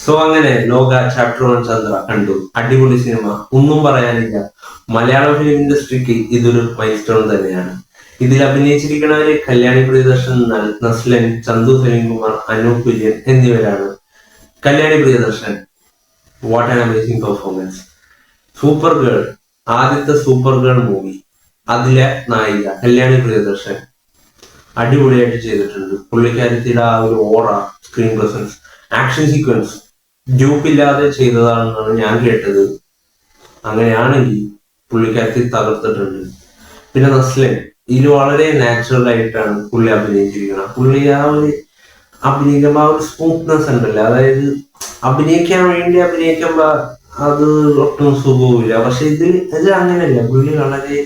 So അങ്ങനെ ലോക chapter 1 Chandra കണ്ടു. അടിപൊളി സിനിമ, ഒന്നും പറയാനില്ല. മലയാള ഫിലിം ഇൻഡസ്ട്രിക്ക് ഇതൊരു മൈൽ സ്റ്റോൺ തന്നെയാണ്. ഇതിൽ അഭിനയിച്ചിരിക്കുന്നവര് കല്യാണി പ്രിയദർശൻ, നസ്ലൻ, ചന്തു സലീംകുമാർ, അനൂപ് വിജയൻ എന്നിവരാണ്. Kalyani Priyadarshan, what an amazing performance. Super girl, ആദ്യത്തെ സൂപ്പർ ഗേൾ മൂവി, അതിലെ നായിക കല്യാണി പ്രിയദർശൻ അടിപൊളിയായിട്ട് ചെയ്തിട്ടുണ്ട്. പുള്ളിക്കാരത്തിയുടെ ആ ഒരു ഓറ, സ്ക്രീൻ പ്രസൻസ്, ആക്ഷൻ സീക്വൻസ് ഡ്യൂപ്പില്ലാതെ ചെയ്തതാണെന്നാണ് ഞാൻ കേട്ടത്. അങ്ങനെയാണെങ്കിൽ പുള്ളിക്കാരത്തി തകർത്തിട്ടുണ്ട്. പിന്നെ നസ്ലൻ, ഇതിൽ വളരെ നാച്ചുറൽ ആയിട്ടാണ് പുള്ളി അഭിനയിച്ചിരിക്കുന്നത്. പുള്ളി ആ ഒരു അഭിനയിക്കുമ്പോ ആ ഒരു സ്മൂത്ത്നെസ് ഉണ്ടല്ലോ, അതായത് അഭിനയിക്കാൻ വേണ്ടി അഭിനയിക്കുമ്പോ അത് ഒട്ടും സുഖവുമില്ല. പക്ഷെ ഇത് അങ്ങനെയല്ല. പുള്ളി വളരെ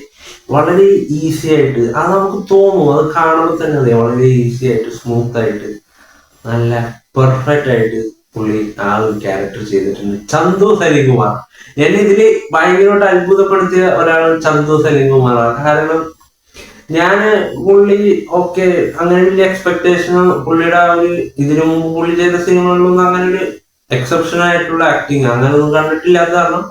വളരെ ഈസി ആയിട്ട്, അത് നമുക്ക് തോന്നും, അത് കാണുമ്പോൾ തന്നെ അറിയാം, വളരെ ഈസി ആയിട്ട് സ്മൂത്ത് ആയിട്ട് നല്ല പെർഫെക്റ്റ് ആയിട്ട് പുള്ളി ആ ഒരു ക്യാരക്ടർ ചെയ്തിട്ടുണ്ട്. ചന്തു സലീംകുമാർ, എന്നെ ഇതില് ഭയങ്കരമായിട്ട് അത്ഭുതപ്പെടുത്തിയ ഒരാൾ ചന്തു സലീംകുമാറാണ്. കാരണം ഞാന് പുള്ളി ഓക്കെ അങ്ങനെ വലിയ എക്സ്പെക്ടേഷൻ പുള്ളിയുടെ ആ ഒരു ഇതിനു മുമ്പ് പുള്ളി ചെയ്ത സിനിമകളിലൊന്നും അങ്ങനെ ഒരു എക്സെപ്ഷൻ ആയിട്ടുള്ള ആക്ടിങ് അങ്ങനെ ഒന്നും കണ്ടിട്ടില്ലാത്ത കാരണം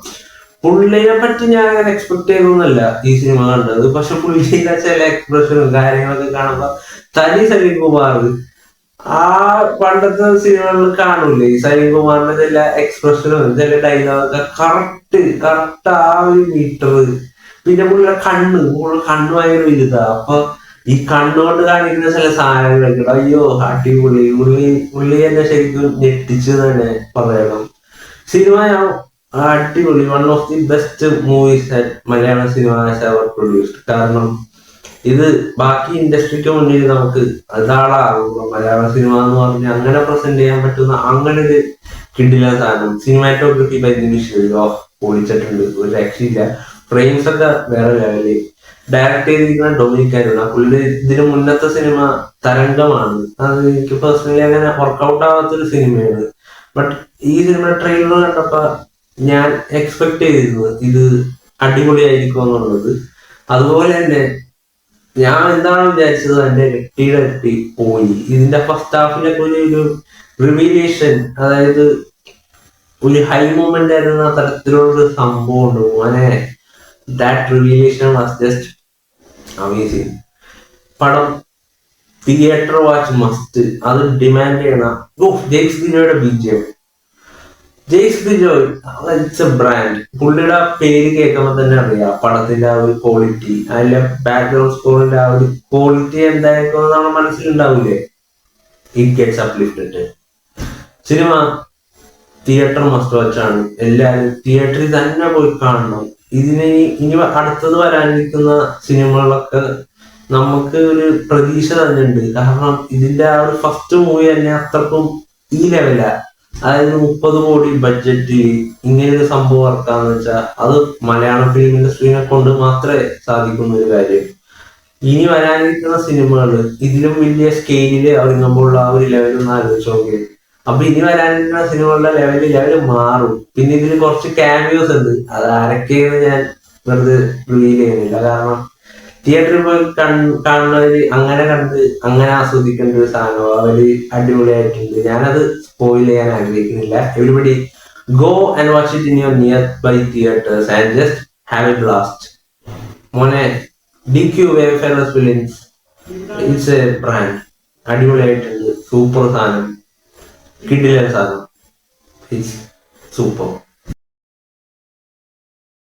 പുള്ളിയെ പറ്റി ഞാൻ അങ്ങനെ എക്സ്പെക്ട് ചെയ്തൊന്നുമല്ല ഈ സിനിമ കണ്ടത്. പക്ഷെ പുള്ളിയുടെ ചില എക്സ്പ്രഷനും കാര്യങ്ങളൊക്കെ കാണുമ്പോ തനി സലീംകുമാർ ആ പണ്ടത്തെ സിനിമകളിൽ കാണൂലേ, ഈ സലീംകുമാറിന്റെ ചില എക്സ്പ്രഷനും ചില ഡയലോഗൊക്കെ കറക്റ്റ് ആ ഒരു മീറ്റർ. പിന്നെ പുള്ളിയുടെ കണ്ണ് ഭയങ്കര വലുതാ. അപ്പൊ ഈ കണ്ണുകൊണ്ട് കാണിക്കുന്ന ചില സാധനങ്ങളൊക്കെ അയ്യോ അടിപൊളി. പുള്ളി എന്നെ ശരിക്കും ഞെട്ടിച്ചു തന്നെ പറയണം. സിനിമ അടിപൊളി, one of the best movies Malayala cinema has ever produced. കാരണം ഇത് ബാക്കി ഇൻഡസ്ട്രിക്ക് മുന്നിൽ നമുക്ക് അതാളാകുമ്പോൾ മലയാള സിനിമ എന്ന് പറഞ്ഞ് അങ്ങനെ പ്രസന്റ് ചെയ്യാൻ പറ്റുന്ന അങ്ങനെ ഒരു കിടിലൻ സാധനം. സിനിമാറ്റോഗ്രഫി ബൈ നിമിഷ് പൊളിച്ചിട്ടുണ്ട്, ഒരു രക്ഷയില്ല. ഫ്രെയിംസ് ഒക്കെ വേറെ ലെവല്. ഡയറക്ട് ചെയ്തിരിക്കുന്ന ഡൊമിനിക് ആയിരുന്നു. പുള്ളി ഇതിന് മുന്നത്തെ സിനിമ തരംഗമാണ്, അത് എനിക്ക് പേഴ്സണലി അങ്ങനെ വർക്ക്ഔട്ട് ആവാത്തൊരു സിനിമയാണ്. ബട്ട് ഈ സിനിമ ട്രെയിലർ കണ്ടപ്പോ ഞാൻ എക്സ്പെക്ട് ചെയ്തിരുന്നു ഇത് അടിപൊളിയായിരിക്കും എന്നുള്ളത്. അതുപോലെ തന്നെ ഞാൻ എന്താണ് വിചാരിച്ചത് എന്റെ ഇരട്ടി പോയി. ഇതിന്റെ ഫസ്റ്റ് ഹാഫിലൊക്കെ ഒരു റിവീലേഷൻ, അതായത് ഒരു ഹൈ മൂമെന്റ് ആയിരുന്ന തരത്തിലുള്ള സംഭവം ഉണ്ട്. മോനെ that revelation was just amazing. പടം തിയേറ്റർ വാച്ച് മസ്റ്റ്, അത് ഡിമാൻഡ് ചെയ്യണം. ജെയ്ക്സ് ബിജോയുടെ BGM, Jakes Bejoy it's a brand. പുള്ളിയുടെ പേര് കേൾക്കുമ്പോൾ തന്നെ അറിയാം പടത്തിന്റെ ആ ഒരു ക്വാളിറ്റി, അതിലെ ബാക്ക്ഗ്രൗണ്ട് സ്കോറിന്റെ ആ ഒരു ക്വാളിറ്റി എന്തായിരിക്കും നമ്മുടെ മനസ്സിലുണ്ടാവില്ലേ. It gets uplifted. സിനിമ തിയേറ്റർ മസ്റ്റ് വാച്ചാണ്. എല്ലാവരും തിയേറ്ററിൽ തന്നെ പോയി കാണണം. ഇനി അടുത്തത് വരാനിരിക്കുന്ന സിനിമകളൊക്കെ നമുക്ക് ഒരു പ്രതീക്ഷ തന്നെ ഉണ്ട്. കാരണം ഇതിന്റെ ആ ഒരു ഫസ്റ്റ് മൂവി തന്നെ അത്രക്കും ഈ ലെവലാ. അതായത് 30 കോടി ബഡ്ജറ്റിൽ ഇങ്ങനെ ഒരു സംഭവം ഇറക്കാന്ന് വെച്ചാൽ അത് മലയാളം ഫിലിം ഇൻഡസ്ട്രീനെ കൊണ്ട് മാത്രമേ സാധിക്കുന്ന ഒരു കാര്യം. ഇനി വരാനിരിക്കുന്ന സിനിമകൾ ഇതിലും വലിയ സ്കെയിലില് ഇറങ്ങുമ്പോൾ ആ ഒരു ലെവലൊന്നും ആലോചിച്ച് നോക്കി. അപ്പൊ ഇനി വരാനിരിക്കുന്ന സിനിമകളുടെ ലെവല് മാറും. പിന്നെ ഇതിൽ കുറച്ച് ക്യാമിയോസ് ഉണ്ട്, അത് ആരൊക്കെയെന്ന് ഞാൻ വെറുതെ റിവീൽ ചെയ്യുന്നില്ല. കാരണം തിയേറ്ററിൽ പോയി കാണുന്നവര് അങ്ങനെ ആസ്വദിക്കേണ്ട ഒരു സാധനം. അവര് അടിപൊളിയായിട്ടുണ്ട്. ഞാനത് സ്പോയിൽ ചെയ്യാൻ ആഗ്രഹിക്കുന്നില്ല. Everybody go and watch it in your nearby theatres and just have a blast. മോനെ DQ Wayfarers Films, it's a brand. അടിപൊളിയായിട്ടുണ്ട്. സൂപ്പർ സാധനം, കിടിലൻ സാധനം, സൂപ്പർ.